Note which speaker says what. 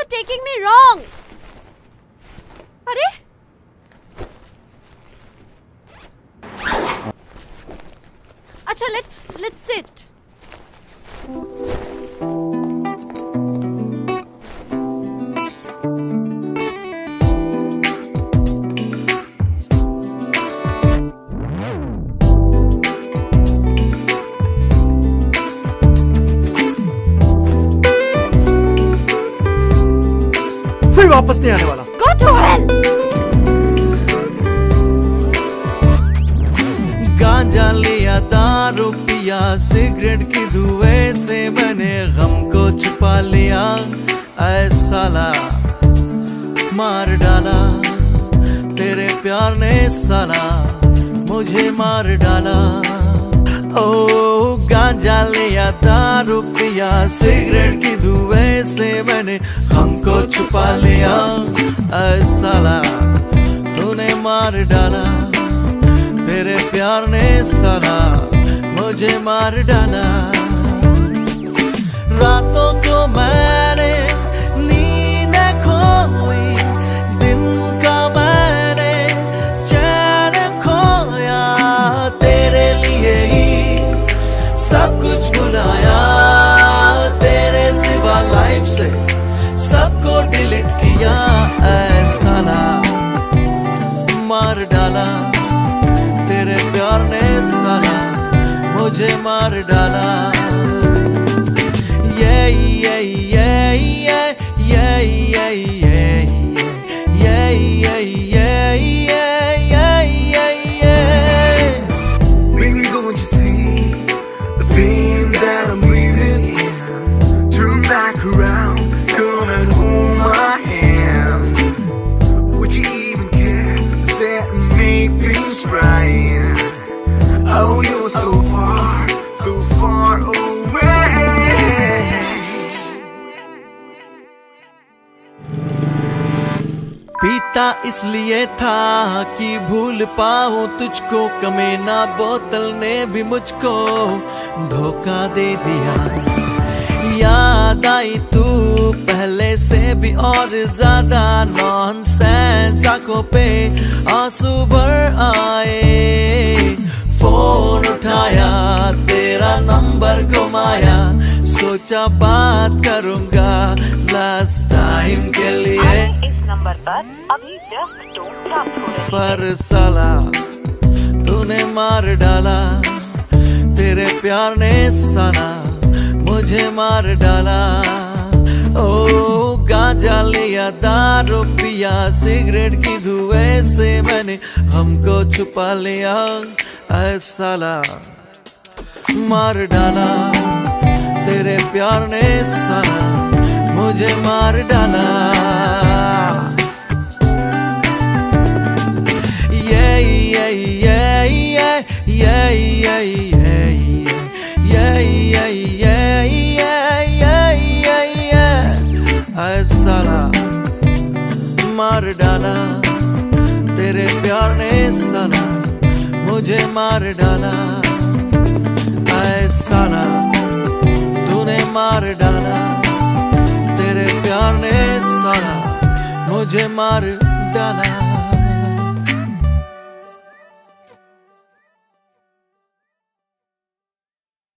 Speaker 1: taking me wrong. अरे अच्छा, let's sit.
Speaker 2: फिर वापस नहीं आने वाला.
Speaker 1: Go to hell.
Speaker 3: गांजा लिया, दारू पिया, सिगरेट की धुएं से मैंने गम को छुपा लिया. ऐ साला मार डाला, तेरे प्यार ने साला मुझे मार डाला. ओ गांजा लिया, दारू पिया, सिगरेट की धुएं से मैंने गम को छुपा लिया. ऐ साला तूने मार डाला, तेरे प्यार ने साला मुझे मार डाला. रातों को मैंने नींद खोई, दिन का मैंने चैन खोया. तेरे लिए ही सब कुछ भुलाया, तेरे सिवा लाइफ से सबको डिलीट किया. ऐ साला मार डाला, तेरे प्यार ने साला मुझे मार डाला.
Speaker 4: Make me go and you see the pain that I'm living in. Turn back around, come and hold my hand. Would you even care? Set and make things right. Oh, you're so far away.
Speaker 3: पीता इसलिए था कि भूल पाऊं तुझको, कमीना बोतल ने भी मुझको धोखा दे दिया. याद आई तू पहले से भी और ज्यादा, नॉनसेंस आंखों पे आंसू भर आए. फोन उठाया, तेरा नंबर घुमाया, सोचा बात करूंगा लास्ट टाइम के लिए.
Speaker 5: इस नंबर पर अभी व्यस्त टोन प्राप्त हो रही है.
Speaker 3: पर साला तूने मार डाला, तेरे प्यार ने साला मुझे मार डाला. ओ गांजा लिया, दारू पिया, सिगरेट की धुएं से मैंने हमको छुपा लिया. ऐ साला मार डाला, तेरे प्यार ने साला मुझे मार डाला. ऐ साला मार डाला, तेरे प्यार ने साला मुझे मार डाला. ऐ साला तूने मार डाला, तेरे प्यार ने साला मुझे मार डाला.